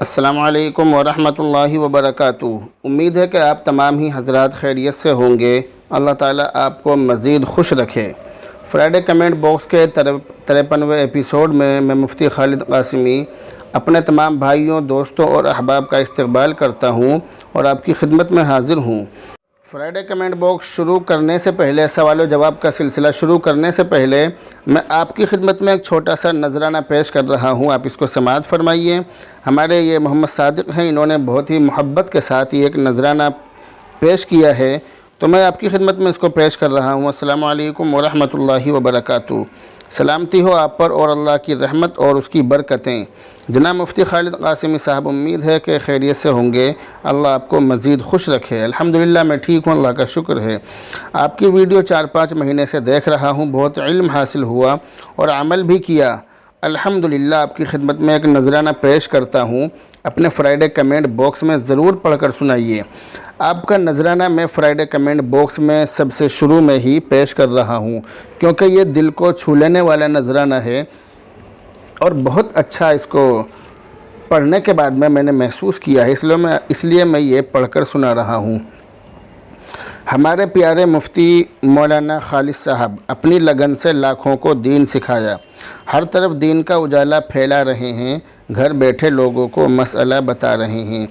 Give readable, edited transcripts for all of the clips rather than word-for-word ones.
السلام علیکم ورحمۃ اللہ وبرکاتہ۔ امید ہے کہ آپ تمام ہی حضرات خیریت سے ہوں گے۔ اللہ تعالیٰ آپ کو مزید خوش رکھے۔ فرائیڈے کمنٹ باکس کے 53ویں ایپیسوڈ میں مفتی خالد قاسمی اپنے تمام بھائیوں، دوستوں اور احباب کا استقبال کرتا ہوں اور آپ کی خدمت میں حاضر ہوں۔ فرائیڈے کمنٹ باکس شروع کرنے سے پہلے، سوال و جواب کا سلسلہ شروع کرنے سے پہلے میں آپ کی خدمت میں ایک چھوٹا سا نذرانہ پیش کر رہا ہوں، آپ اس کو سماعت فرمائیے۔ ہمارے یہ محمد صادق ہیں، انہوں نے بہت ہی محبت کے ساتھ یہ ایک نذرانہ پیش کیا ہے، تو میں آپ کی خدمت میں اس کو پیش کر رہا ہوں۔ السلام علیکم ورحمۃ اللہ وبرکاتہ۔ سلامتی ہو آپ پر اور اللہ کی رحمت اور اس کی برکتیں۔ جناب مفتی خالد قاسمی صاحب، امید ہے کہ خیریت سے ہوں گے۔ اللہ آپ کو مزید خوش رکھے۔ الحمدللہ میں ٹھیک ہوں، اللہ کا شکر ہے۔ آپ کی ویڈیو 4-5 مہینے سے دیکھ رہا ہوں، بہت علم حاصل ہوا اور عمل بھی کیا۔ الحمدللہ آپ کی خدمت میں ایک نذرانہ پیش کرتا ہوں، اپنے فرائیڈے کمنٹ باکس میں ضرور پڑھ کر سنائیے۔ آپ کا نذرانہ میں فرائیڈے کمنٹ باکس میں سب سے شروع میں ہی پیش کر رہا ہوں، کیونکہ یہ دل کو چھو لینے والا نذرانہ ہے اور بہت اچھا اس کو پڑھنے کے بعد میں نے محسوس کیا ہے، اس لیے میں یہ پڑھ کر سنا رہا ہوں۔ ہمارے پیارے مفتی مولانا خالد صاحب اپنی لگن سے لاکھوں کو دین سکھایا، ہر طرف دین کا اجالا پھیلا رہے ہیں، گھر بیٹھے لوگوں کو مسئلہ بتا رہے ہیں،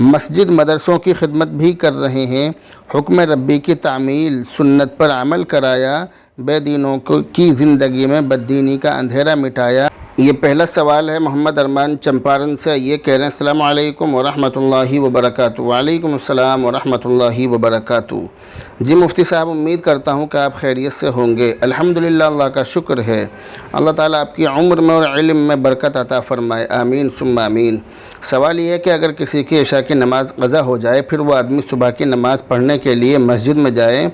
مسجد مدرسوں کی خدمت بھی کر رہے ہیں، حکم ربی کی تعمیل سنت پر عمل کرایا، بے دینوں کی زندگی میں بددینی کا اندھیرا مٹایا۔ یہ پہلا سوال ہے محمد ارمان چمپارن سے، یہ کہہ رہے ہیں السلام علیکم ورحمۃ اللہ وبرکاتہ۔ وعلیکم السلام ورحمۃ اللہ وبرکاتہ۔ جی مفتی صاحب، امید کرتا ہوں کہ آپ خیریت سے ہوں گے۔ الحمدللہ اللہ کا شکر ہے۔ اللہ تعالیٰ آپ کی عمر میں اور علم میں برکت عطا فرمائے، آمین ثم آمین۔ سوال یہ ہے کہ اگر کسی کی عشاء کی نماز قضا ہو جائے، پھر وہ آدمی صبح کی نماز پڑھنے کے لیے مسجد میں جائے،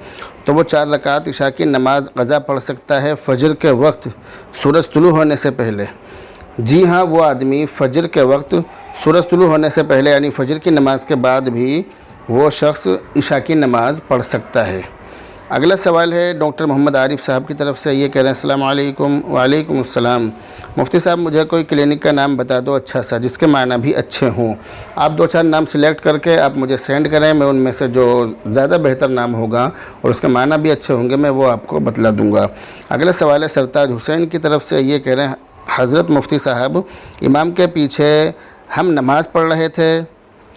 تو وہ 4 رکعت عشاء کی نماز قضا پڑھ سکتا ہے فجر کے وقت سورج طلوع ہونے سے پہلے؟ جی ہاں، وہ آدمی فجر کے وقت سورج طلوع ہونے سے پہلے یعنی فجر کی نماز کے بعد بھی وہ شخص عشاء کی نماز پڑھ سکتا ہے۔ اگلا سوال ہے ڈاکٹر محمد عارف صاحب کی طرف سے، یہ کہہ رہے ہیں السلام علیکم۔ وعلیکم السلام۔ مفتی صاحب، مجھے کوئی کلینک کا نام بتا دو اچھا سا، جس کے معنی بھی اچھے ہوں۔ آپ 2-4 نام سلیکٹ کر کے آپ مجھے سینڈ کریں، میں ان میں سے جو زیادہ بہتر نام ہوگا اور اس کے معنی بھی اچھے ہوں گے میں وہ آپ کو بتلا دوں گا۔ اگلا سوال ہے سرتاج حسین کی طرف سے، یہ کہہ رہے ہیں حضرت مفتی صاحب، امام کے پیچھے ہم نماز پڑھ رہے تھے،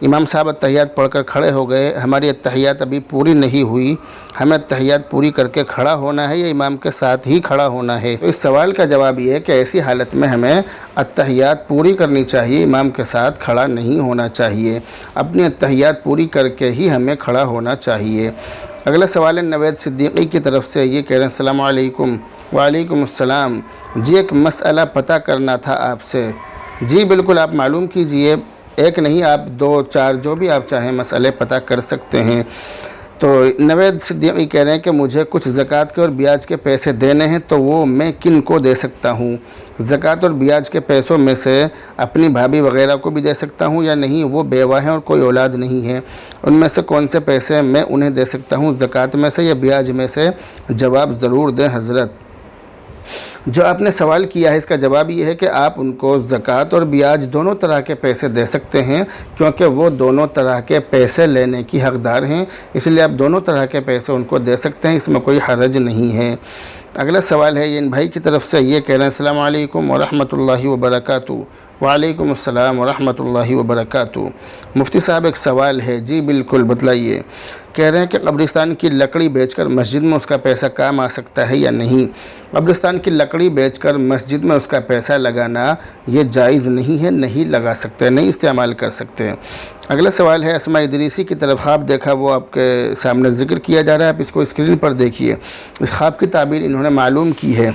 امام صاحب اتحیات پڑھ کر کھڑے ہو گئے، ہماری اتحیات ابھی پوری نہیں ہوئی، ہمیں اتحیات پوری کر کے کھڑا ہونا ہے یا امام کے ساتھ ہی کھڑا ہونا ہے؟ تو اس سوال کا جواب یہ ہے کہ ایسی حالت میں ہمیں اتحیات پوری کرنی چاہیے، امام کے ساتھ کھڑا نہیں ہونا چاہیے، اپنی اتحیات پوری کر کے ہی ہمیں کھڑا ہونا چاہیے۔ اگلا سوال ہے نوید صدیقی کی طرف سے، یہ کہہ رہے ہیں السلام علیکم۔ وعلیکم السلام۔ جی ایک مسئلہ پتہ کرنا تھا آپ سے۔ جی بالکل، آپ معلوم کیجئے، ایک نہیں آپ 2-4 جو بھی آپ چاہیں مسئلے پتہ کر سکتے ہیں۔ تو نوید صدیقی کہہ رہے ہیں کہ مجھے کچھ زکوٰۃ کے اور بیاج کے پیسے دینے ہیں، تو وہ میں کن کو دے سکتا ہوں؟ زکوٰۃ اور بیاج کے پیسوں میں سے اپنی بھابھی وغیرہ کو بھی دے سکتا ہوں یا نہیں؟ وہ بیوہ ہیں اور کوئی اولاد نہیں ہے، ان میں سے کون سے پیسے میں انہیں دے سکتا ہوں، زکوٰۃ میں سے یا بیاج میں سے؟ جواب ضرور دیں حضرت۔ جو آپ نے سوال کیا ہے اس کا جواب یہ ہے کہ آپ ان کو زکوٰۃ اور بیاج دونوں طرح کے پیسے دے سکتے ہیں، کیونکہ وہ دونوں طرح کے پیسے لینے کی حقدار ہیں، اس لیے آپ دونوں طرح کے پیسے ان کو دے سکتے ہیں، اس میں کوئی حرج نہیں ہے۔ اگلا سوال ہے یہ ان بھائی کی طرف سے، یہ کہہ رہے ہیں السلام علیکم ورحمۃ اللہ وبرکاتہ۔ وعلیکم السلام ورحمۃ اللہ وبرکاتہ۔ مفتی صاحب ایک سوال ہے۔ جی بالکل بتلائیے۔ کہہ رہے ہیں کہ قبرستان کی لکڑی بیچ کر مسجد میں اس کا پیسہ کام آ سکتا ہے یا نہیں؟ قبرستان کی لکڑی بیچ کر مسجد میں اس کا پیسہ لگانا یہ جائز نہیں ہے، نہیں لگا سکتے، نہیں استعمال کر سکتے۔ اگلا سوال ہے اسماء ادریسی کی طرف، خواب دیکھا وہ آپ کے سامنے ذکر کیا جا رہا ہے، آپ اس کو اسکرین پر دیکھیے۔ اس خواب کی تعبیر انہوں نے معلوم کی ہے،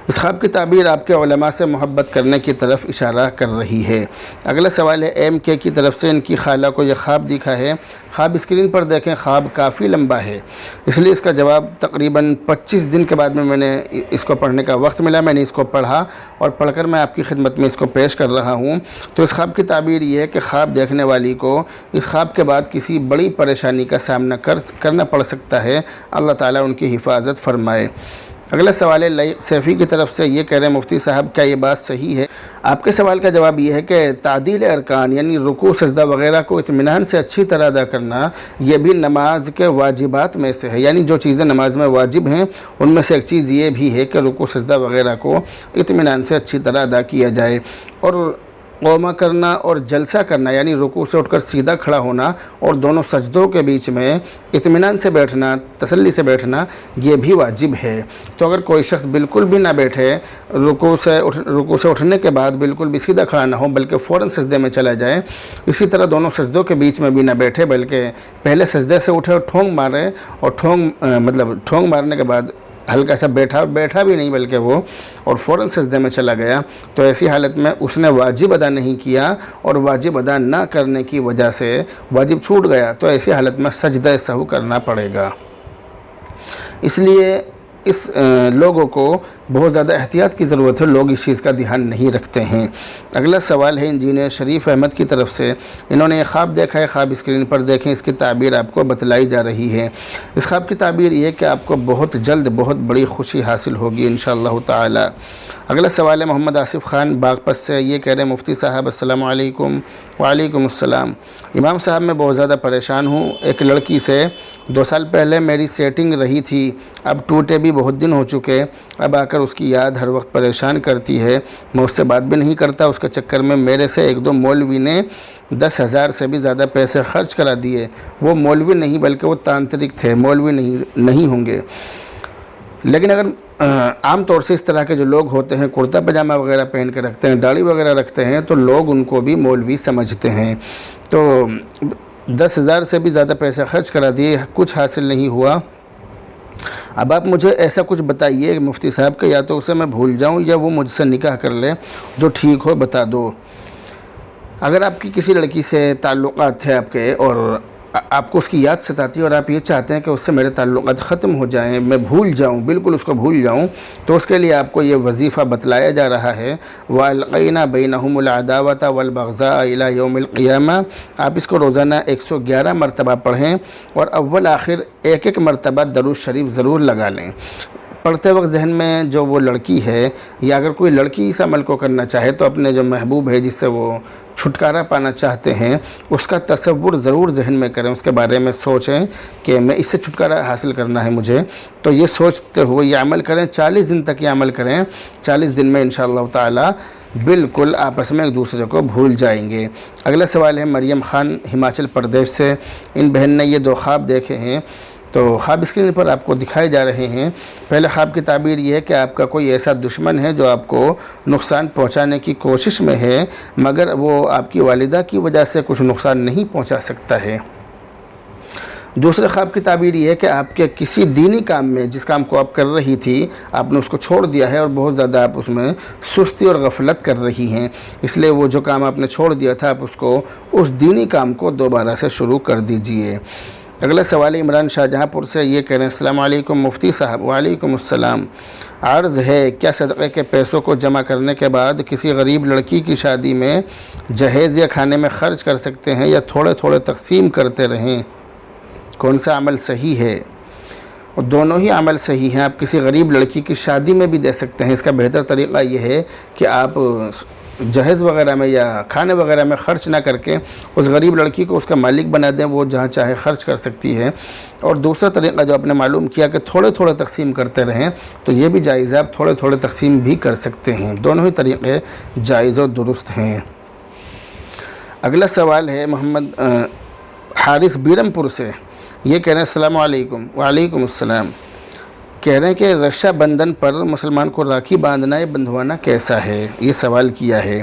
اس خواب کی تعبیر آپ کے علماء سے محبت کرنے کی طرف اشارہ کر رہی ہے۔ اگلا سوال ہے ایم کے کی طرف سے، ان کی خالہ کو یہ خواب دکھا ہے، خواب اسکرین پر دیکھیں، خواب کافی لمبا ہے، اس لیے اس کا جواب تقریباً 25 دن کے بعد میں نے اس کو پڑھنے کا وقت ملا، میں نے اس کو پڑھا اور پڑھ کر میں آپ کی خدمت میں اس کو پیش کر رہا ہوں۔ تو اس خواب کی تعبیر یہ ہے کہ خواب دیکھنے والی کو اس خواب کے بعد کسی بڑی پریشانی کا سامنا کرنا پڑ سکتا ہے، اللہ تعالیٰ ان کی حفاظت فرمائے۔ اگلا سوال ہے لائق سیفی کی طرف سے، یہ کہہ رہے ہیں مفتی صاحب کیا یہ بات صحیح ہے؟ آپ کے سوال کا جواب یہ ہے کہ تعدیل ارکان یعنی رکوع سجدہ وغیرہ کو اطمینان سے اچھی طرح ادا کرنا یہ بھی نماز کے واجبات میں سے ہے، یعنی جو چیزیں نماز میں واجب ہیں ان میں سے ایک چیز یہ بھی ہے کہ رکوع سجدہ وغیرہ کو اطمینان سے اچھی طرح ادا کیا جائے، اور قوما کرنا اور جلسہ کرنا یعنی رکوع سے اٹھ کر سیدھا کھڑا ہونا اور دونوں سجدوں کے بیچ میں اطمینان سے بیٹھنا، تسلی سے بیٹھنا، یہ بھی واجب ہے۔ تو اگر کوئی شخص بالکل بھی نہ بیٹھے، رکوع سے اٹھنے کے بعد بالکل بھی سیدھا کھڑا نہ ہو بلکہ فوراً سجدے میں چلا جائے، اسی طرح دونوں سجدوں کے بیچ میں بھی نہ بیٹھے بلکہ پہلے سجدے سے اٹھے اور ٹھونگ مارے، اور ٹھونگ مارنے کے بعد ہلکا سا بیٹھا بھی نہیں بلکہ وہ اور فوراً سجدے میں چلا گیا، تو ایسی حالت میں اس نے واجب ادا نہیں کیا، اور واجب ادا نہ کرنے کی وجہ سے واجب چھوٹ گیا، تو ایسی حالت میں سجدہ سہو کرنا پڑے گا۔ اس لیے اس لوگوں کو بہت زیادہ احتیاط کی ضرورت ہے، لوگ اس چیز کا دھیان نہیں رکھتے ہیں۔ اگلا سوال ہے انجینئر شریف احمد کی طرف سے، انہوں نے یہ خواب دیکھا ہے، خواب اسکرین پر دیکھیں، اس کی تعبیر آپ کو بتلائی جا رہی ہے۔ اس خواب کی تعبیر یہ ہے کہ آپ کو بہت جلد بہت بڑی خوشی حاصل ہوگی انشاءاللہ تعالی۔ اگلا سوال ہے محمد آصف خان باغپت سے، یہ کہہ رہے ہیں مفتی صاحب السلام علیکم۔ وعلیکم السلام۔ امام صاحب میں بہت زیادہ پریشان ہوں، ایک لڑکی سے 2 سال پہلے میری سیٹنگ رہی تھی، اب ٹوٹے بھی بہت دن ہو چکے، اب آ کر اس کی یاد ہر وقت پریشان کرتی ہے، میں اس سے بات بھی نہیں کرتا، اس کے چکر میں میرے سے 1-2 مولوی نے 10,000 سے بھی زیادہ پیسے خرچ کرا دیے، وہ مولوی نہیں بلکہ وہ تانترک تھے، مولوی نہیں ہوں گے، لیکن اگر عام طور سے اس طرح کے جو لوگ ہوتے ہیں کرتا پاجامہ وغیرہ پہن کے رکھتے ہیں، داڑھی وغیرہ رکھتے ہیں، تو لوگ ان کو بھی مولوی سمجھتے ہیں، تو 10,000 سے بھی زیادہ پیسے خرچ کرا دیے، کچھ حاصل نہیں ہوا۔ اب آپ مجھے ایسا کچھ بتائیے مفتی صاحب کہ یا تو اسے میں بھول جاؤں یا وہ مجھ سے نکاح کر لے، جو ٹھیک ہو بتا دو۔ اگر آپ کی کسی لڑکی سے تعلقات تھے آپ کے اور آپ کو اس کی یاد ستاتی ہے اور آپ یہ چاہتے ہیں کہ اس سے میرے تعلقات ختم ہو جائیں، میں بھول جاؤں، بالکل اس کو بھول جاؤں، تو اس کے لیے آپ کو یہ وظیفہ بتلایا جا رہا ہے، وَأَلْقَيْنَا بَيْنَهُمُ الْعَدَاوَةَ وَالْبَغْضَاءَ إِلَى يَوْمِ الْقِيَامَةِ۔ آپ اس کو روزانہ 111 مرتبہ پڑھیں اور اول آخر ایک مرتبہ درود شریف ضرور لگا لیں۔ پڑھتے وقت ذہن میں جو وہ لڑکی ہے یا اگر کوئی لڑکی اس عمل کو کرنا چاہے تو اپنے جو محبوب ہے جس سے وہ چھٹکارا پانا چاہتے ہیں اس کا تصور ضرور ذہن میں کریں، اس کے بارے میں سوچیں کہ میں اس سے چھٹکارا حاصل کرنا ہے مجھے، تو یہ سوچتے ہوئے یہ عمل کریں، 40 دن تک یہ عمل کریں، 40 دن میں انشاءاللہ تعالی بالکل آپس میں ایک دوسرے کو بھول جائیں گے۔ اگلا سوال ہے مریم خان ہماچل پردیش سے، ان بہن نے یہ 2 خواب دیکھے ہیں، تو خواب اسکرین پر آپ کو دکھائے جا رہے ہیں۔ پہلے خواب کی تعبیر یہ ہے کہ آپ کا کوئی ایسا دشمن ہے جو آپ کو نقصان پہنچانے کی کوشش میں ہے، مگر وہ آپ کی والدہ کی وجہ سے کچھ نقصان نہیں پہنچا سکتا ہے۔ دوسرے خواب کی تعبیر یہ ہے کہ آپ کے کسی دینی کام میں جس کام کو آپ کر رہی تھی آپ نے اس کو چھوڑ دیا ہے اور بہت زیادہ آپ اس میں سستی اور غفلت کر رہی ہیں، اس لیے وہ جو کام آپ نے چھوڑ دیا تھا آپ اس دینی کام کو دوبارہ سے شروع کر دیجئے۔ اگلا سوال عمران شاہجہاں پور سے، یہ کہہ رہے ہیں السلام علیکم مفتی صاحب۔ وعلیکم السلام۔ عرض ہے کیا صدقے کے پیسوں کو جمع کرنے کے بعد کسی غریب لڑکی کی شادی میں جہیز یا کھانے میں خرچ کر سکتے ہیں یا تھوڑے تھوڑے تقسیم کرتے رہیں؟ کون سا عمل صحیح ہے؟ اور دونوں ہی عمل صحیح ہیں، آپ کسی غریب لڑکی کی شادی میں بھی دے سکتے ہیں، اس کا بہتر طریقہ یہ ہے کہ آپ جہیز وغیرہ میں یا کھانے وغیرہ میں خرچ نہ کر کے اس غریب لڑکی کو اس کا مالک بنا دیں، وہ جہاں چاہے خرچ کر سکتی ہے۔ اور دوسرا طریقہ جو آپ نے معلوم کیا کہ تھوڑے تھوڑے تقسیم کرتے رہیں، تو یہ بھی جائز ہے، آپ تھوڑے تھوڑے تقسیم بھی کر سکتے ہیں، دونوں ہی طریقے جائز و درست ہیں۔ اگلا سوال ہے محمد حارث بیرم پور سے، یہ کہہ رہے ہیں السلام علیکم۔ وعلیکم السلام۔ کہہ رہے ہیں کہ رکشا بندھن پر مسلمان کو راکھی باندھنا یا بندھوانا کیسا ہے؟ یہ سوال کیا ہے،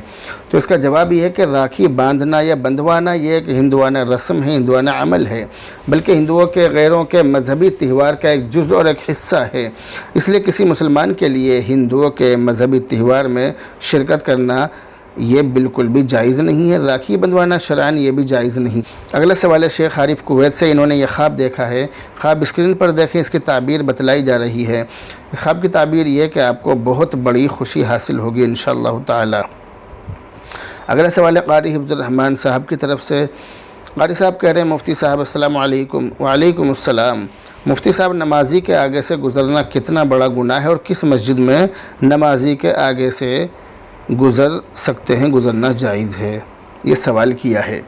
تو اس کا جواب یہ ہے کہ راکھی باندھنا یا بندھوانا یہ ایک ہندوانہ رسم ہے، ہندوانہ عمل ہے، بلکہ ہندوؤں کے غیروں کے مذہبی تہوار کا ایک جز اور ایک حصہ ہے، اس لیے کسی مسلمان کے لیے ہندوؤں کے مذہبی تہوار میں شرکت کرنا یہ بالکل بھی جائز نہیں ہے، راکھی بندھوانا شرعاً یہ بھی جائز نہیں۔ اگلا سوال ہے شیخ عارف کویت سے، انہوں نے یہ خواب دیکھا ہے، خواب اسکرین پر دیکھیں، اس کی تعبیر بتلائی جا رہی ہے۔ اس خواب کی تعبیر یہ ہے کہ آپ کو بہت بڑی خوشی حاصل ہوگی انشاءاللہ تعالی۔ اگلا سوال ہے قاری حفظ الرحمن صاحب کی طرف سے، قاری صاحب کہہ رہے ہیں مفتی صاحب السلام علیکم۔ وعلیکم السلام۔ مفتی صاحب نمازی کے آگے سے گزرنا کتنا بڑا گناہ ہے اور کس مسجد میں نمازی کے آگے سے گزر سکتے ہیں، گزرنا جائز ہے؟ یہ سوال کیا ہے۔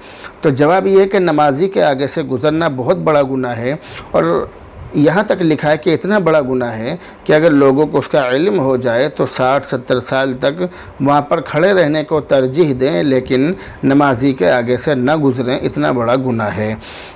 تو جواب یہ ہے کہ نمازی کے آگے سے گزرنا بہت بڑا گناہ ہے، اور یہاں تک لکھا ہے کہ اتنا بڑا گناہ ہے کہ اگر لوگوں کو اس کا علم ہو جائے تو 60-70 سال تک وہاں پر کھڑے رہنے کو ترجیح دیں، لیکن نمازی کے آگے سے نہ گزریں، اتنا بڑا گناہ ہے،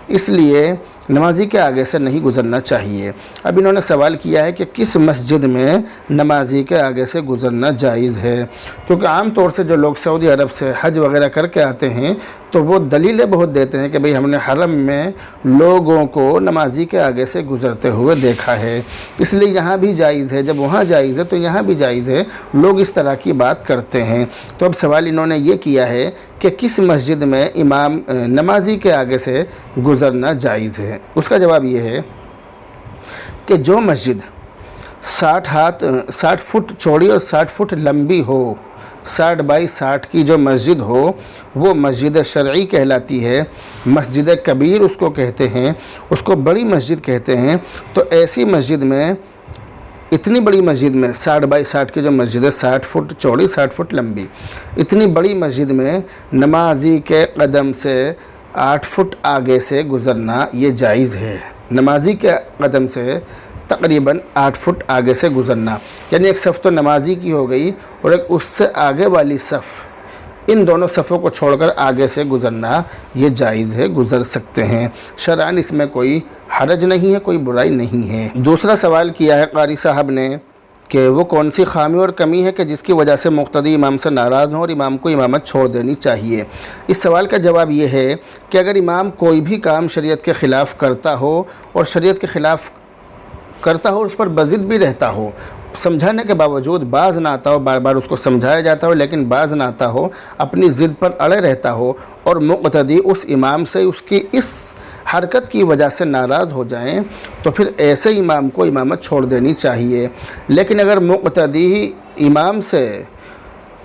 اس لیے نمازی کے آگے سے نہیں گزرنا چاہیے۔ اب انہوں نے سوال کیا ہے کہ کس مسجد میں نمازی کے آگے سے گزرنا جائز ہے، کیونکہ عام طور سے جو لوگ سعودی عرب سے حج وغیرہ کر کے آتے ہیں تو وہ دلیلیں بہت دیتے ہیں کہ بھئی ہم نے حرم میں لوگوں کو نمازی کے آگے سے گزرتے ہوئے دیکھا ہے، اس لیے یہاں بھی جائز ہے، جب وہاں جائز ہے تو یہاں بھی جائز ہے، لوگ اس طرح کی بات کرتے ہیں۔ تو اب سوال انہوں نے یہ کیا ہے کہ کس مسجد میں امام نمازی کے آگے سے گزرنا جائز ہے؟ اس کا جواب یہ ہے کہ جو مسجد 60 فٹ چوڑی اور 60 فٹ لمبی ہو، 60 بائی 60 کی جو مسجد ہو، وہ مسجد شرعی کہلاتی ہے، مسجد کبیر اس کو کہتے ہیں، اس کو بڑی مسجد کہتے ہیں۔ تو ایسی مسجد میں، اتنی بڑی مسجد میں 60 بائی 60 کی جو مسجد ہے، 60 فٹ چوڑی 60 فٹ لمبی، اتنی بڑی مسجد میں نمازی کے قدم سے 8 فٹ آگے سے گزرنا یہ جائز ہے۔ نمازی کے قدم سے تقریباً 8 فٹ آگے سے گزرنا، یعنی ایک صف تو نمازی کی ہو گئی اور ایک اس سے آگے والی صف، ان دونوں صفوں کو چھوڑ کر آگے سے گزرنا یہ جائز ہے، گزر سکتے ہیں، شرعاً اس میں کوئی حرج نہیں ہے، کوئی برائی نہیں ہے۔ دوسرا سوال کیا ہے قاری صاحب نے کہ وہ کون سی خامی اور کمی ہے کہ جس کی وجہ سے مقتدی امام سے ناراض ہوں اور امام کو امامت چھوڑ دینی چاہیے؟ اس سوال کا جواب یہ ہے کہ اگر امام کوئی بھی کام شریعت کے خلاف کرتا ہو اور شریعت کے خلاف کرتا ہو، اس پر بضد بھی رہتا ہو، سمجھانے کے باوجود باز نہ آتا ہو، بار بار اس کو سمجھایا جاتا ہو لیکن باز نہ آتا ہو، اپنی ضد پر اڑے رہتا ہو، اور مقتدی اس امام سے اس کی اس حرکت کی وجہ سے ناراض ہو جائیں، تو پھر ایسے امام کو امامت چھوڑ دینی چاہیے۔ لیکن اگر مقتدی امام سے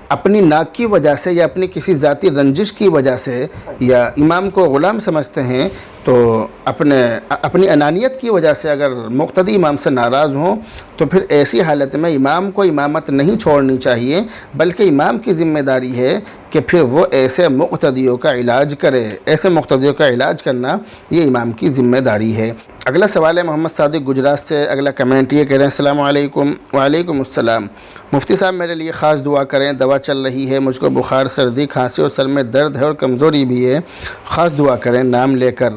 اپنی ناک کی وجہ سے یا اپنی کسی ذاتی رنجش کی وجہ سے یا امام کو غلام سمجھتے ہیں، تو اپنی انانیت کی وجہ سے اگر مقتدی امام سے ناراض ہوں تو پھر ایسی حالت میں امام کو امامت نہیں چھوڑنی چاہیے، بلکہ امام کی ذمہ داری ہے کہ پھر وہ ایسے مقتدیوں کا علاج کرے، ایسے مقتدیوں کا علاج کرنا یہ امام کی ذمہ داری ہے۔ اگلا سوال ہے محمد صادق گجرات سے، اگلا کمنٹ یہ کہہ رہے ہیں السلام علیکم۔ وعلیکم السلام۔ مفتی صاحب میرے لیے خاص دعا کریں، دوا چل رہی ہے، مجھ کو بخار، سردی، کھانسی اور سر میں درد ہے اور کمزوری بھی ہے، خاص دعا کریں نام لے کر۔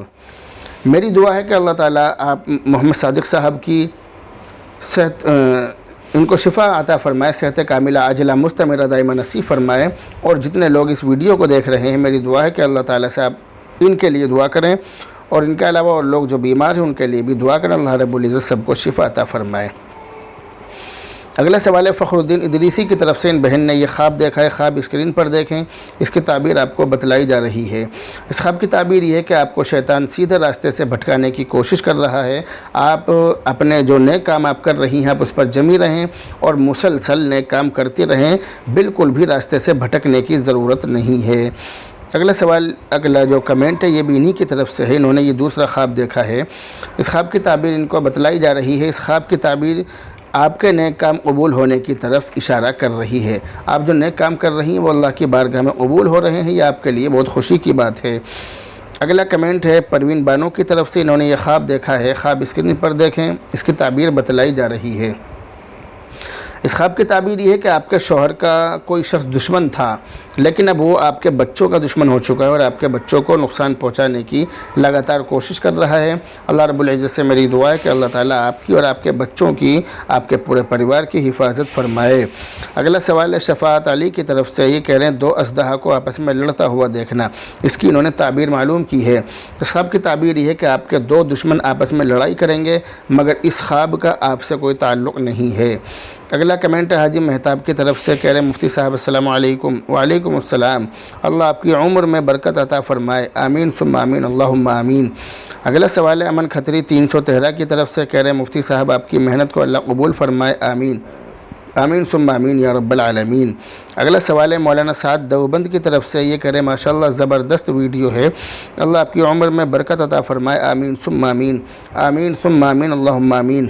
میری دعا ہے کہ اللہ تعالیٰ آپ محمد صادق صاحب کی صحت، ان کو شفا عطا فرمائے، صحت کاملہ عاجلہ مستمرہ دائمہ نصیب فرمائے، اور جتنے لوگ اس ویڈیو کو دیکھ رہے ہیں میری دعا ہے کہ اللہ تعالیٰ سے آپ ان کے لیے دعا کریں، اور ان کے علاوہ اور لوگ جو بیمار ہیں ان کے لیے بھی دعا کریں، اللہ رب العزت سب کو شفا عطا فرمائے۔ اگلا سوال ہے فخر الدین ادریسی کی طرف سے، ان بہن نے یہ خواب دیکھا ہے، خواب اسکرین پر دیکھیں، اس کی تعبیر آپ کو بتلائی جا رہی ہے۔ اس خواب کی تعبیر یہ ہے کہ آپ کو شیطان سیدھے راستے سے بھٹکانے کی کوشش کر رہا ہے، آپ اپنے جو نیک کام آپ کر رہی ہیں آپ اس پر جمی رہیں اور مسلسل نیک کام کرتی رہیں، بالکل بھی راستے سے بھٹکنے کی ضرورت نہیں ہے۔ اگلا سوال، اگلا جو کمنٹ ہے یہ بھی انہی کی طرف سے ہے، انہوں نے یہ دوسرا خواب دیکھا ہے، اس خواب کی تعبیر ان کو بتلائی جا رہی ہے۔ اس خواب کی تعبیر آپ کے نیک کام قبول ہونے کی طرف اشارہ کر رہی ہے، آپ جو نیک کام کر رہی ہیں وہ اللہ کی بارگاہ میں قبول ہو رہے ہیں، یہ آپ کے لیے بہت خوشی کی بات ہے۔ اگلا کمنٹ ہے پروین بانو کی طرف سے، انہوں نے یہ خواب دیکھا ہے، خواب اسکرین پر دیکھیں، اس کی تعبیر بتلائی جا رہی ہے۔ اس خواب کی تعبیر یہ ہے کہ آپ کے شوہر کا کوئی شخص دشمن تھا، لیکن اب وہ آپ کے بچوں کا دشمن ہو چکا ہے اور آپ کے بچوں کو نقصان پہنچانے کی لگاتار کوشش کر رہا ہے۔ اللہ رب العزت سے میری دعا ہے کہ اللہ تعالیٰ آپ کی اور آپ کے بچوں کی، آپ کے پورے پریوار کی حفاظت فرمائے۔ اگلا سوال ہے شفاعت علی کی طرف سے، یہ کہہ رہے ہیں 2 اژدہا کو آپس میں لڑتا ہوا دیکھنا، اس کی انہوں نے تعبیر معلوم کی ہے۔ اس خواب کی تعبیر یہ ہے کہ آپ کے 2 دشمن آپس میں لڑائی کریں گے، مگر اس خواب کا آپ سے کوئی تعلق نہیں ہے۔ اگلا کمنٹ ہے حاجی مہتاب کی طرف سے، کہہ رہے ہیں مفتی صاحب السلام علیکم۔ وعلیکم السلام، اللہ آپ کی عمر میں برکت عطا فرمائے، آمین ثم آمین، اللہم آمین۔ اگلا سوال ہے امن کھتری 313 کی طرف سے، کہہ رہے ہیں مفتی صاحب آپ کی محنت کو اللہ قبول فرمائے، آمین آمین ثم آمین یا رب العالمین۔ اگلا سوال ہے مولانا سعد دیوبند کی طرف سے، یہ کہہ رہے ماشاءاللہ زبردست ویڈیو ہے، اللہ آپ کی عمر میں برکت عطا فرمائے، آمین ثم آمین، آمین ثم آمین، اللہم آمین۔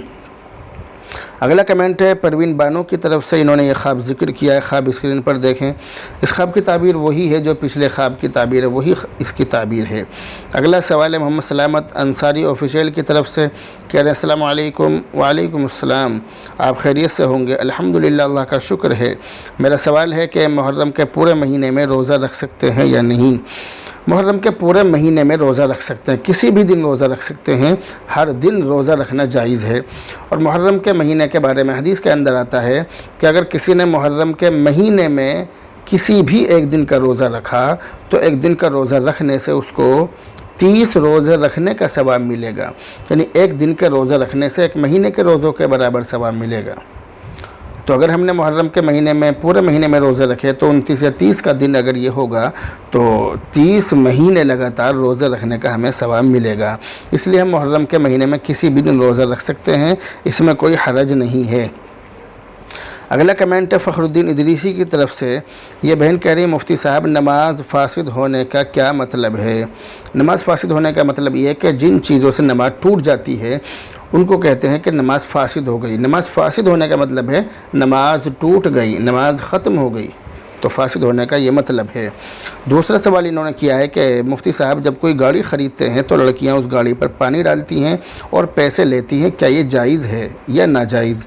اگلا کمنٹ ہے پروین بانو کی طرف سے، انہوں نے یہ خواب ذکر کیا ہے، خواب اسکرین پر دیکھیں، اس خواب کی تعبیر وہی ہے جو پچھلے خواب کی تعبیر ہے، وہی اس کی تعبیر ہے۔ اگلا سوال ہے محمد سلامت انصاری آفیشیل کی طرف سے، کہہ رہے ہیں السلام علیکم۔ وعلیکم السلام، آپ خیریت سے ہوں گے؟ الحمدللہ، اللہ کا شکر ہے۔ میرا سوال ہے کہ محرم کے پورے مہینے میں روزہ رکھ سکتے ہیں یا نہیں؟ محرم کے پورے مہینے میں روزہ رکھ سکتے ہیں، کسی بھی دن روزہ رکھ سکتے ہیں، ہر دن روزہ رکھنا جائز ہے۔ اور محرم کے مہینے کے بارے میں حدیث کے اندر آتا ہے کہ اگر کسی نے محرم کے مہینے میں کسی بھی ایک دن کا روزہ رکھا تو ایک دن کا روزہ رکھنے سے اس کو 30 روزے رکھنے کا ثواب ملے گا، یعنی ایک دن کے روزہ رکھنے سے ایک مہینے کے روزوں کے برابر ثواب ملے گا۔ تو اگر ہم نے محرم کے مہینے میں پورے مہینے میں روزے رکھے تو 29 یا 30 کا دن اگر یہ ہوگا تو 30 مہینے لگاتار روزے رکھنے کا ہمیں ثواب ملے گا۔ اس لیے ہم محرم کے مہینے میں کسی بھی دن روزہ رکھ سکتے ہیں، اس میں کوئی حرج نہیں ہے۔ اگلا کمنٹ ہے فخر الدین ادریسی کی طرف سے، یہ بہن کہہ رہی ہے مفتی صاحب نماز فاسد ہونے کا کیا مطلب ہے؟ نماز فاسد ہونے کا مطلب یہ ہے کہ جن چیزوں سے نماز ٹوٹ جاتی ہے ان کو کہتے ہیں کہ نماز فاسد ہو گئی۔ نماز فاسد ہونے کا مطلب ہے نماز ٹوٹ گئی، نماز ختم ہو گئی، تو فاسد ہونے کا یہ مطلب ہے۔ دوسرا سوال انہوں نے کیا ہے کہ مفتی صاحب جب کوئی گاڑی خریدتے ہیں تو لڑکیاں اس گاڑی پر پانی ڈالتی ہیں اور پیسے لیتی ہیں، کیا یہ جائز ہے یا ناجائز؟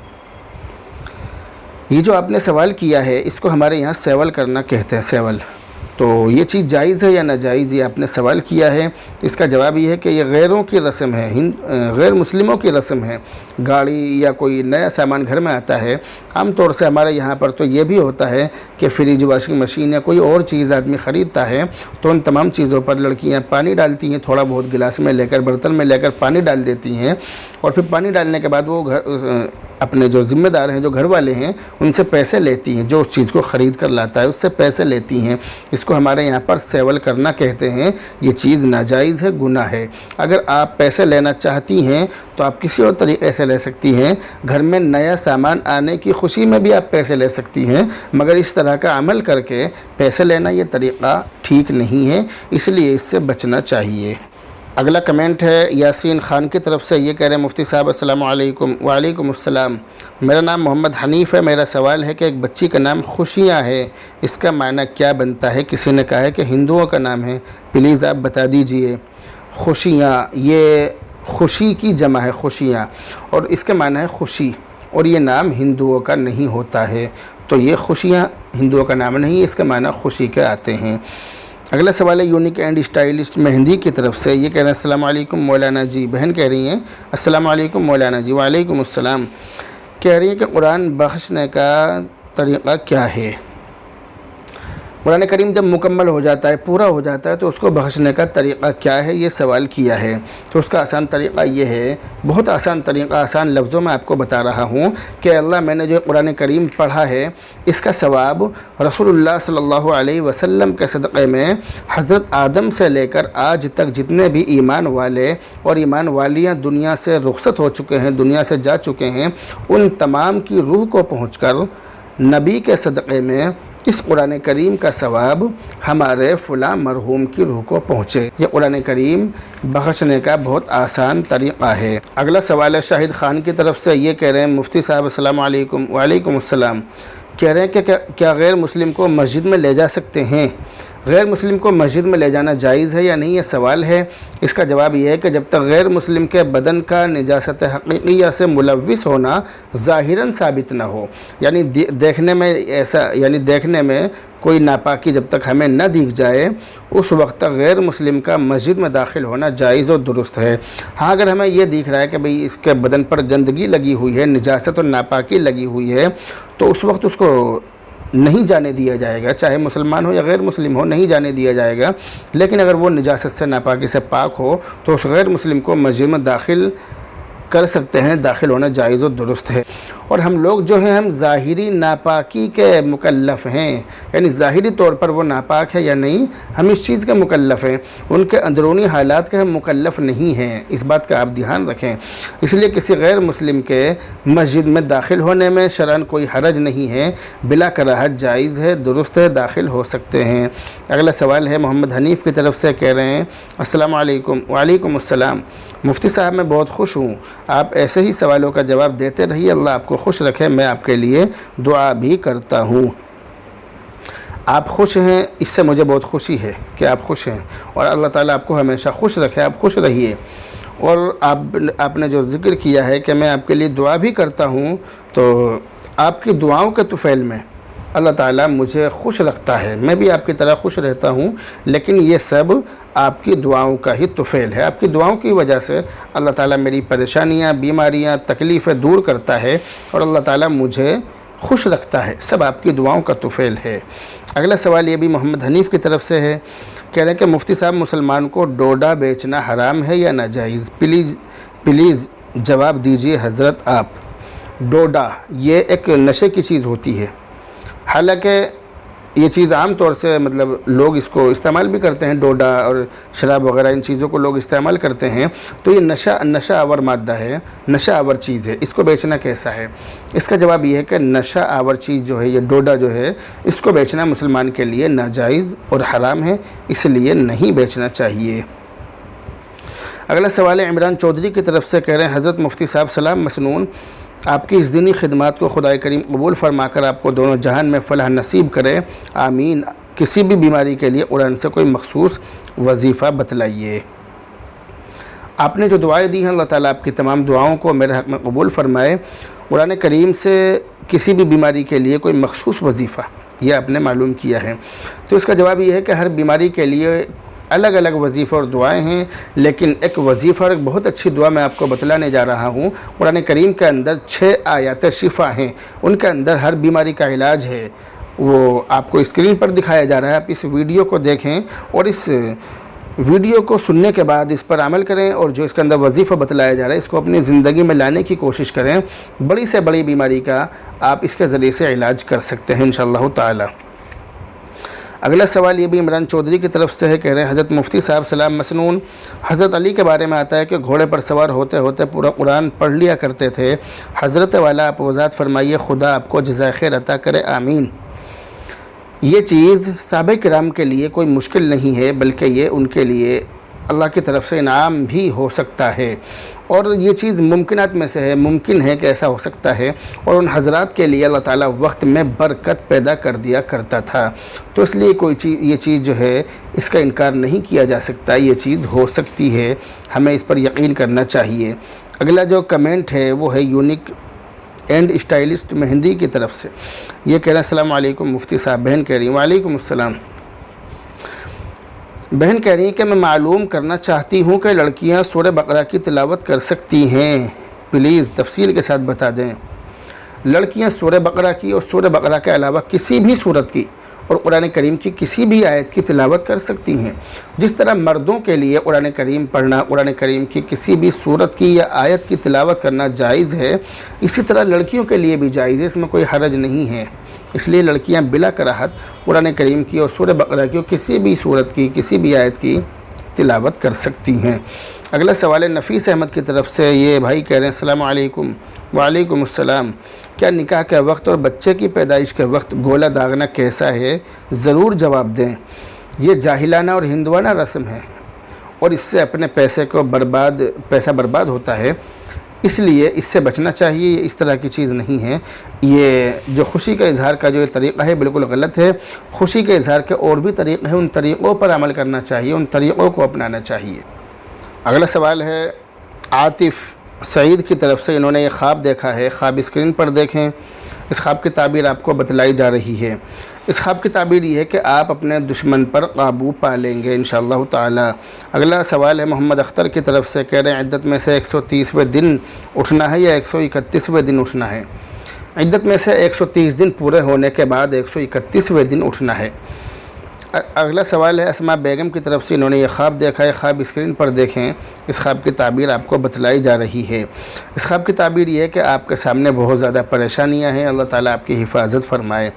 یہ جو آپ نے سوال کیا ہے اس کو ہمارے یہاں سیول کرنا کہتے ہیں، سیول۔ تو یہ چیز جائز ہے یا ناجائز، یہ آپ نے سوال کیا ہے، اس کا جواب یہ ہے کہ یہ غیروں کی رسم ہے، غیر مسلموں کی رسم ہے۔ گاڑی یا کوئی نیا سامان گھر میں آتا ہے، عام طور سے ہمارے یہاں پر تو یہ بھی ہوتا ہے کہ فریج، واشنگ مشین یا کوئی اور چیز آدمی خریدتا ہے تو ان تمام چیزوں پر لڑکیاں پانی ڈالتی ہیں، تھوڑا بہت گلاس میں لے کر، برتن میں لے کر پانی ڈال دیتی ہیں، اور پھر پانی ڈالنے کے بعد وہ اپنے جو ذمہ دار ہیں، جو گھر والے ہیں، ان سے پیسے لیتی ہیں، جو اس چیز کو خرید کر لاتا ہے اس سے پیسے لیتی ہیں۔ اس کو ہمارے یہاں پر سیول کرنا کہتے ہیں۔ یہ چیز ناجائز ہے، گناہ ہے۔ اگر آپ پیسے لینا چاہتی ہیں تو آپ کسی اور طریقے سے لے سکتی ہیں، گھر میں نیا سامان آنے کی خوشی میں بھی آپ پیسے لے سکتی ہیں، مگر اس طرح کا عمل کر کے پیسے لینا یہ طریقہ ٹھیک نہیں ہے، اس لیے اس سے بچنا چاہیے۔ اگلا کمنٹ ہے یاسین خان کی طرف سے، یہ کہہ رہے ہیں مفتی صاحب السلام علیکم۔ وعلیکم السلام، میرا نام محمد حنیف ہے، میرا سوال ہے کہ ایک بچی کا نام خوشیاں ہے، اس کا معنی کیا بنتا ہے؟ کسی نے کہا ہے کہ ہندوؤں کا نام ہے، پلیز آپ بتا دیجئے۔ خوشیاں، یہ خوشی کی جمع ہے، خوشیاں، اور اس کے معنی ہے خوشی، اور یہ نام ہندوؤں کا نہیں ہوتا ہے، تو یہ خوشیاں ہندوؤں کا نام نہیں، اس کے معنی خوشی کے آتے ہیں۔ اگلا سوال ہے یونیک اینڈ اسٹائلسٹ مہندی کی طرف سے، یہ کہہ رہے ہیں السلام علیکم مولانا جی، بہن کہہ رہی ہیں السلام علیکم مولانا جی۔ وعلیکم السلام، کہہ رہی ہیں کہ قرآن بخشنے کا طریقہ کیا ہے؟ قرآن کریم جب مکمل ہو جاتا ہے، پورا ہو جاتا ہے، تو اس کو بخشنے کا طریقہ کیا ہے، یہ سوال کیا ہے۔ تو اس کا آسان طریقہ یہ ہے، بہت آسان طریقہ، آسان لفظوں میں آپ کو بتا رہا ہوں کہ اللہ میں نے جو قرآن کریم پڑھا ہے اس کا ثواب رسول اللہ صلی اللہ علیہ وسلم کے صدقے میں حضرت آدم سے لے کر آج تک جتنے بھی ایمان والے اور ایمان والیاں دنیا سے رخصت ہو چکے ہیں، دنیا سے جا چکے ہیں، ان تمام کی روح کو پہنچ کر نبی کے صدقے میں اس قرآن کریم کا ثواب ہمارے فلاں مرحوم کی روح کو پہنچے۔ یہ قرآن کریم بخشنے کا بہت آسان طریقہ ہے۔ اگلا سوال ہے شاہد خان کی طرف سے، یہ کہہ رہے ہیں مفتی صاحب السلام علیکم۔ وعلیکم السلام، کہہ رہے ہیں کہ کیا غیر مسلم کو مسجد میں لے جا سکتے ہیں؟ غیر مسلم کو مسجد میں لے جانا جائز ہے یا نہیں، یہ سوال ہے۔ اس کا جواب یہ ہے کہ جب تک غیر مسلم کے بدن کا نجاست حقیقیہ سے ملوث ہونا ظاہراً ثابت نہ ہو، یعنی دیکھنے میں کوئی ناپاکی جب تک ہمیں نہ دکھ جائے، اس وقت تک غیر مسلم کا مسجد میں داخل ہونا جائز و درست ہے۔ ہاں اگر ہمیں یہ دکھ رہا ہے کہ بھئی اس کے بدن پر گندگی لگی ہوئی ہے، نجاست اور ناپاکی لگی ہوئی ہے، تو اس وقت اس کو نہیں جانے دیا جائے گا، چاہے مسلمان ہو یا غیر مسلم ہو، نہیں جانے دیا جائے گا۔ لیکن اگر وہ نجاست سے، ناپاکی سے پاک ہو تو اس غیر مسلم کو مسجد میں داخل کر سکتے ہیں، داخل ہونا جائز و درست ہے۔ اور ہم لوگ جو ہیں ہم ظاہری ناپاکی کے مکلف ہیں، یعنی ظاہری طور پر وہ ناپاک ہے یا نہیں، ہم اس چیز کے مکلف ہیں، ان کے اندرونی حالات کے ہم مکلف نہیں ہیں۔ اس بات کا آپ دھیان رکھیں۔ اس لیے کسی غیر مسلم کے مسجد میں داخل ہونے میں شرعاً کوئی حرج نہیں ہے، بلا کراہت جائز ہے، درست ہے، داخل ہو سکتے ہیں۔ اگلا سوال ہے محمد حنیف کی طرف سے، کہہ رہے ہیں السلام علیکم۔ وعلیکم السلام۔ مفتی صاحب میں بہت خوش ہوں، آپ ایسے ہی سوالوں کا جواب دیتے رہیے، اللہ آپ کو خوش رکھے، میں آپ کے لیے دعا بھی کرتا ہوں۔ آپ خوش ہیں، اس سے مجھے بہت خوشی ہے کہ آپ خوش ہیں، اور اللہ تعالیٰ آپ کو ہمیشہ خوش رکھے، آپ خوش رہیے۔ اور آپ نے جو ذکر کیا ہے کہ میں آپ کے لیے دعا بھی کرتا ہوں، تو آپ کی دعاؤں کے طفیل میں اللہ تعالیٰ مجھے خوش رکھتا ہے، میں بھی آپ کی طرح خوش رہتا ہوں، لیکن یہ سب آپ کی دعاؤں کا ہی طفیل ہے۔ آپ کی دعاؤں کی وجہ سے اللہ تعالیٰ میری پریشانیاں، بیماریاں، تکلیفیں دور کرتا ہے، اور اللہ تعالیٰ مجھے خوش رکھتا ہے، سب آپ کی دعاؤں کا طفیل ہے۔ اگلا سوال یہ بھی محمد حنیف کی طرف سے ہے، کہہ رہے ہیں کہ مفتی صاحب مسلمان کو ڈوڈا بیچنا حرام ہے یا ناجائز؟ پلیز جواب دیجئے حضرت آپ۔ ڈوڈا یہ ایک نشے کی چیز ہوتی ہے، حالانکہ یہ چیز عام طور سے مطلب لوگ اس کو استعمال بھی کرتے ہیں، ڈوڈا اور شراب وغیرہ ان چیزوں کو لوگ استعمال کرتے ہیں، تو یہ نشہ آور مادہ ہے، نشہ آور چیز ہے، اس کو بیچنا کیسا ہے؟ اس کا جواب یہ ہے کہ نشہ آور چیز جو ہے، یہ ڈوڈا جو ہے، اس کو بیچنا مسلمان کے لیے ناجائز اور حرام ہے، اس لیے نہیں بیچنا چاہیے۔ اگلا سوال ہے عمران چودھری کی طرف سے، کہہ رہے ہیں حضرت مفتی صاحب سلام مسنون، آپ کی اس دینی خدمات کو خدائے کریم قبول فرما کر آپ کو دونوں جہان میں فلاح نصیب کرے، آمین۔ کسی بھی بیماری کے لیے قرآن سے کوئی مخصوص وظیفہ بتلائیے۔ آپ نے جو دعائیں دی ہیں اللہ تعالیٰ آپ کی تمام دعاؤں کو میرے حق میں قبول فرمائے۔ قرآن کریم سے کسی بھی بیماری کے لیے کوئی مخصوص وظیفہ یہ آپ نے معلوم کیا ہے، تو اس کا جواب یہ ہے کہ ہر بیماری کے لیے الگ الگ وظیفے اور دعائیں ہیں، لیکن ایک وظیفہ اور ایک بہت اچھی دعا میں آپ کو بتلانے جا رہا ہوں۔ قرآن کریم کے اندر 6 آیات شفا ہیں، ان کے اندر ہر بیماری کا علاج ہے، وہ آپ کو اسکرین پر دکھایا جا رہا ہے۔ آپ اس ویڈیو کو دیکھیں اور اس ویڈیو کو سننے کے بعد اس پر عمل کریں، اور جو اس کے اندر وظیفہ بتلایا جا رہا ہے اس کو اپنی زندگی میں لانے کی کوشش کریں۔ بڑی سے بڑی بیماری کا آپ اس کے ذریعے سے علاج کر سکتے ہیں انشاءاللہ تعالی۔ اگلا سوال یہ بھی عمران چودھری کی طرف سے ہے، کہہ رہے ہیں حضرت مفتی صاحب سلام مسنون، حضرت علی کے بارے میں آتا ہے کہ گھوڑے پر سوار ہوتے ہوتے پورا قرآن پڑھ لیا کرتے تھے، حضرت والا آپ وضاحت فرمائیے، خدا آپ کو جزائے خیر عطا کرے، آمین۔ یہ چیز صحابہ کرام کے لیے کوئی مشکل نہیں ہے، بلکہ یہ ان کے لیے اللہ کی طرف سے انعام بھی ہو سکتا ہے، اور یہ چیز ممکنات میں سے ہے، ممکن ہے کہ ایسا ہو سکتا ہے، اور ان حضرات کے لیے اللہ تعالیٰ وقت میں برکت پیدا کر دیا کرتا تھا، تو اس لیے یہ چیز جو ہے اس کا انکار نہیں کیا جا سکتا، یہ چیز ہو سکتی ہے، ہمیں اس پر یقین کرنا چاہیے۔ اگلا جو کمنٹ ہے وہ ہے یونیک اینڈ اسٹائلسٹ مہندی کی طرف سے، یہ کہہ رہے ہیں السلام علیکم مفتی صاحب، بہن کہہ رہی ہیں وعلیکم السلام۔ بہن کہہ رہی ہیں کہ میں معلوم کرنا چاہتی ہوں کہ لڑکیاں سورہ بقرہ کی تلاوت کر سکتی ہیں، پلیز تفصیل کے ساتھ بتا دیں۔ لڑکیاں سورہ بقرہ کی اور سورہ بقرہ کے علاوہ کسی بھی سورت کی اور قرآن کریم کی کسی بھی آیت کی تلاوت کر سکتی ہیں، جس طرح مردوں کے لیے قرآن کریم پڑھنا، قرآن کریم کی کسی بھی سورت کی یا آیت کی تلاوت کرنا جائز ہے، اسی طرح لڑکیوں کے لیے بھی جائز ہے، اس میں کوئی حرج نہیں ہے، اس لیے لڑکیاں بلا کراہت قرآن کریم کی اور سورہ بقرہ کی اور کسی بھی سورت کی کسی بھی آیت کی تلاوت کر سکتی ہیں۔ اگلا سوال ہے نفیس احمد کی طرف سے، یہ بھائی کہہ رہے ہیں السلام علیکم۔ وعلیکم السلام۔ کیا نکاح کے وقت اور بچے کی پیدائش کے وقت گولا داغنا کیسا ہے؟ ضرور جواب دیں۔ یہ جاہلانہ اور ہندوانہ رسم ہے، اور اس سے اپنے پیسہ برباد ہوتا ہے، اس لیے اس سے بچنا چاہیے، یہ اس طرح کی چیز نہیں ہے۔ یہ جو خوشی کا اظہار کا جو یہ طریقہ ہے بالکل غلط ہے، خوشی کے اظہار کے اور بھی طریقے ہیں، ان طریقوں پر عمل کرنا چاہیے، ان طریقوں کو اپنانا چاہیے۔ اگلا سوال ہے عاطف سعید کی طرف سے، انہوں نے یہ خواب دیکھا ہے، خواب اسکرین پر دیکھیں، اس خواب کی تعبیر آپ کو بتلائی جا رہی ہے۔ اس خواب کی تعبیر یہ ہے کہ آپ اپنے دشمن پر قابو پا لیں گے انشاءاللہ تعالی۔ اگلا سوال ہے محمد اختر کی طرف سے، کہہ رہے ہیں عدت میں سے 130ویں دن اٹھنا ہے یا 131ویں دن اٹھنا ہے؟ عدت میں سے 130 دن پورے ہونے کے بعد 131ویں دن اٹھنا ہے۔ اگلا سوال ہے اسما بیگم کی طرف سے، انہوں نے یہ خواب دیکھا ہے، خواب اسکرین پر دیکھیں، اس خواب کی تعبیر آپ کو بتلائی جا رہی ہے۔ اس خواب کی تعبیر یہ ہے کہ آپ کے سامنے بہت زیادہ پریشانیاں ہیں، اللہ تعالیٰ آپ کی حفاظت فرمائے۔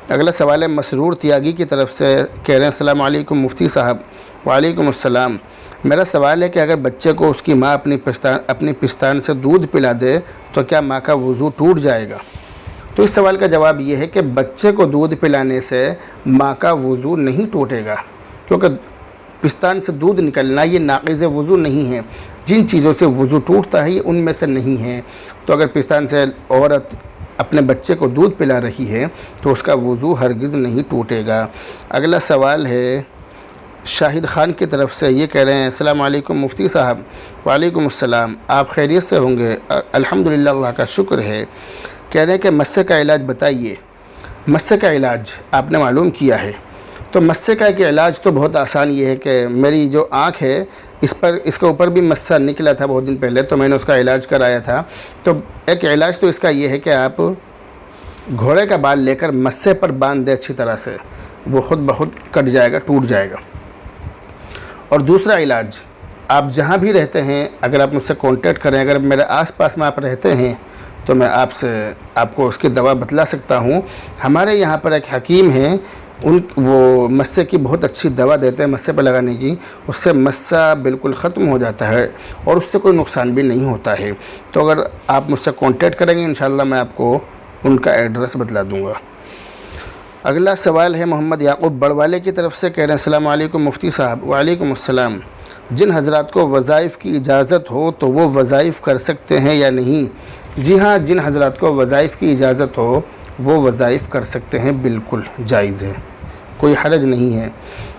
اگلا سوال ہے مسرور تیاگی کی طرف سے، کہہ رہے ہیں السلام علیکم مفتی صاحب۔ وعلیکم السلام۔ میرا سوال ہے کہ اگر بچے کو اس کی ماں اپنی پستان سے دودھ پلا دے تو کیا ماں کا وضو ٹوٹ جائے گا؟ تو اس سوال کا جواب یہ ہے کہ بچے کو دودھ پلانے سے ماں کا وضو نہیں ٹوٹے گا، کیونکہ پستان سے دودھ نکلنا یہ ناقض وضو نہیں ہے۔ جن چیزوں سے وضو ٹوٹتا ہے یہ ان میں سے نہیں ہے، تو اگر پستان سے عورت اپنے بچے کو دودھ پلا رہی ہے تو اس کا وضو ہرگز نہیں ٹوٹے گا۔ اگلا سوال ہے شاہد خان کی طرف سے، یہ کہہ رہے ہیں السلام علیکم مفتی صاحب۔ وعلیکم السلام۔ آپ خیریت سے ہوں گے؟ الحمدللہ، اللہ کا شکر ہے۔ کہہ رہے ہیں کہ مسے کا علاج بتائیے۔ مسے کا علاج آپ نے معلوم کیا ہے، تو مسے کا ایک علاج تو بہت آسان یہ ہے کہ میری جو آنکھ ہے اس کے اوپر بھی مسا نکلا تھا بہت دن پہلے، تو میں نے اس کا علاج کرایا تھا۔ تو ایک علاج تو اس کا یہ ہے کہ آپ گھوڑے کا بال لے کر مسے پر باندھ دیں اچھی طرح سے، وہ خود بخود کٹ جائے گا، ٹوٹ جائے گا۔ اور دوسرا علاج، آپ جہاں بھی رہتے ہیں اگر آپ مجھ سے کانٹیکٹ کریں، اگر میرے آس پاس میں آپ رہتے ہیں تو میں آپ کو اس کی دوا بتلا سکتا ہوں۔ ہمارے یہاں پر ایک حکیم ہیں، وہ مسے کی بہت اچھی دوا دیتے ہیں مسے پہ لگانے کی، اس سے مسا بالکل ختم ہو جاتا ہے اور اس سے کوئی نقصان بھی نہیں ہوتا ہے۔ تو اگر آپ مجھ سے کانٹیکٹ کریں گے انشاءاللہ میں آپ کو ان کا ایڈریس بتلا دوں گا۔ اگلا سوال ہے محمد یعقوب بڑوالے کی طرف سے، کہہ رہے ہیں السلام علیکم مفتی صاحب۔ وعلیکم السلام۔ جن حضرات کو وظائف کی اجازت ہو تو وہ وظائف کر سکتے ہیں یا نہیں؟ جی ہاں، جن حضرات کو وظائف کی اجازت ہو وہ وظائف کر سکتے ہیں، بالکل جائز ہے، کوئی حرج نہیں ہے۔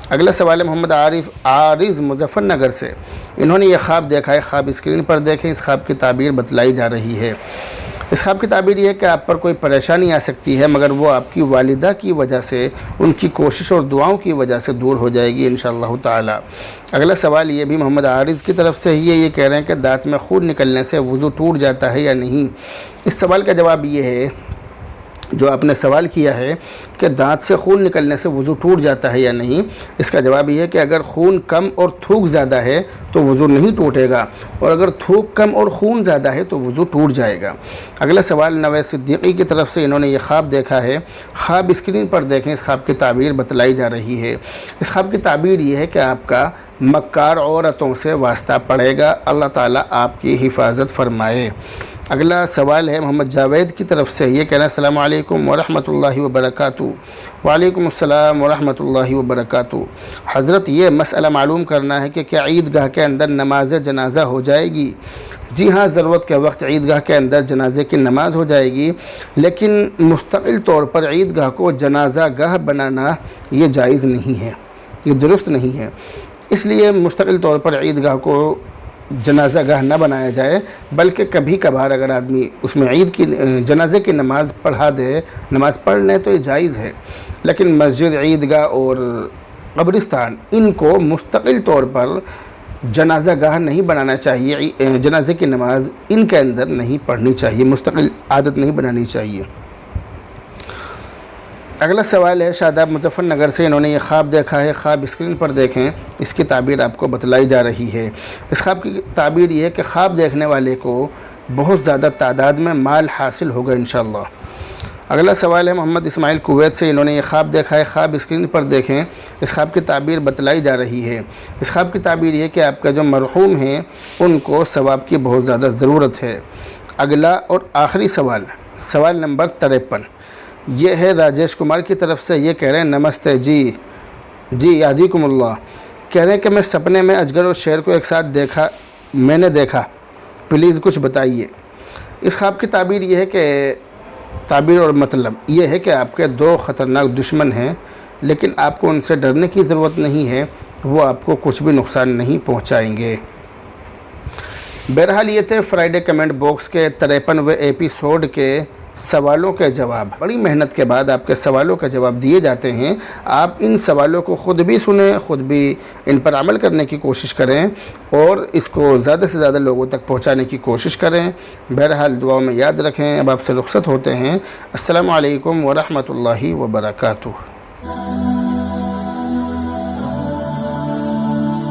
اگلا سوال ہے محمد عارض مظفر نگر سے، انہوں نے یہ خواب دیکھا ہے، خواب اسکرین پر دیکھیں، اس خواب کی تعبیر بتلائی جا رہی ہے۔ اس خواب کی تعبیر یہ ہے کہ آپ پر کوئی پریشانی آ سکتی ہے مگر وہ آپ کی والدہ کی وجہ سے، ان کی کوشش اور دعاؤں کی وجہ سے دور ہو جائے گی انشاءاللہ تعالی۔ اگلا سوال یہ بھی محمد عارض کی طرف سے ہی ہے، یہ کہہ رہے ہیں کہ دانت میں خون نکلنے سے وضو ٹوٹ جاتا ہے یا نہیں؟ اس سوال کا جواب یہ ہے، جو آپ نے سوال کیا ہے کہ دانت سے خون نکلنے سے وضو ٹوٹ جاتا ہے یا نہیں، اس کا جواب یہ ہے کہ اگر خون کم اور تھوک زیادہ ہے تو وضو نہیں ٹوٹے گا، اور اگر تھوک کم اور خون زیادہ ہے تو وضو ٹوٹ جائے گا۔ اگلا سوال نوید صدیقی کی طرف سے، انہوں نے یہ خواب دیکھا ہے، خواب اسکرین پر دیکھیں، اس خواب کی تعبیر بتلائی جا رہی ہے۔ اس خواب کی تعبیر یہ ہے کہ آپ کا مکار عورتوں سے واسطہ پڑے گا، اللہ تعالیٰ آپ کی حفاظت فرمائے۔ اگلا سوال ہے محمد جاوید کی طرف سے، یہ کہنا السلام علیکم ورحمۃ اللہ وبرکاتہ۔ وعلیکم السلام ورحمۃ اللہ وبرکاتہ۔ حضرت یہ مسئلہ معلوم کرنا ہے کہ کیا عیدگاہ کے اندر نماز جنازہ ہو جائے گی؟ جی ہاں، ضرورت کے وقت عیدگاہ کے اندر جنازے کی نماز ہو جائے گی، لیکن مستقل طور پر عیدگاہ کو جنازہ گاہ بنانا یہ جائز نہیں ہے، یہ درست نہیں ہے۔ اس لیے مستقل طور پر عیدگاہ کو جنازہ گاہ نہ بنایا جائے، بلکہ کبھی کبھار اگر آدمی اس میں عید کی جنازے کی نماز پڑھا دے، نماز پڑھ لے تو یہ جائز ہے، لیکن مسجد، عیدگاہ اور قبرستان ان کو مستقل طور پر جنازہ گاہ نہیں بنانا چاہیے، جنازے کی نماز ان کے اندر نہیں پڑھنی چاہیے، مستقل عادت نہیں بنانی چاہیے۔ اگلا سوال ہے شاداب مظفر نگر سے، انہوں نے یہ خواب دیکھا ہے، خواب اسکرین پر دیکھیں، اس کی تعبیر آپ کو بتلائی جا رہی ہے۔ اس خواب کی تعبیر یہ ہے کہ خواب دیکھنے والے کو بہت زیادہ تعداد میں مال حاصل ہوگا انشاءاللہ۔ اگلا سوال ہے محمد اسماعیل کویت سے، انہوں نے یہ خواب دیکھا ہے، خواب اسکرین پر دیکھیں، اس خواب کی تعبیر بتلائی جا رہی ہے۔ اس خواب کی تعبیر یہ کہ آپ کا جو مرحوم ہیں ان کو ثواب کی بہت زیادہ ضرورت ہے۔ اگلا اور آخری سوال نمبر 53، یہ ہے راجیش کمار کی طرف سے، یہ کہہ رہے ہیں نمستے جی یادیکم اللہ، کہہ رہے ہیں کہ میں سپنے میں اجگر اور شیر کو ایک ساتھ میں نے دیکھا، پلیز کچھ بتائیے۔ اس خواب کی تعبیر یہ ہے کہ تعبیر اور مطلب یہ ہے کہ آپ کے دو خطرناک دشمن ہیں، لیکن آپ کو ان سے ڈرنے کی ضرورت نہیں ہے، وہ آپ کو کچھ بھی نقصان نہیں پہنچائیں گے۔ بہرحال یہ تھے فرائیڈے کمنٹ باکس کے 53ویں ایپیسوڈ کے سوالوں کے جواب۔ بڑی محنت کے بعد آپ کے سوالوں کا جواب دیے جاتے ہیں، آپ ان سوالوں کو خود بھی سنیں، خود بھی ان پر عمل کرنے کی کوشش کریں اور اس کو زیادہ سے زیادہ لوگوں تک پہنچانے کی کوشش کریں۔ بہرحال دعاؤں میں یاد رکھیں۔ اب آپ سے رخصت ہوتے ہیں۔ السلام علیکم ورحمۃ اللہ وبرکاتہ۔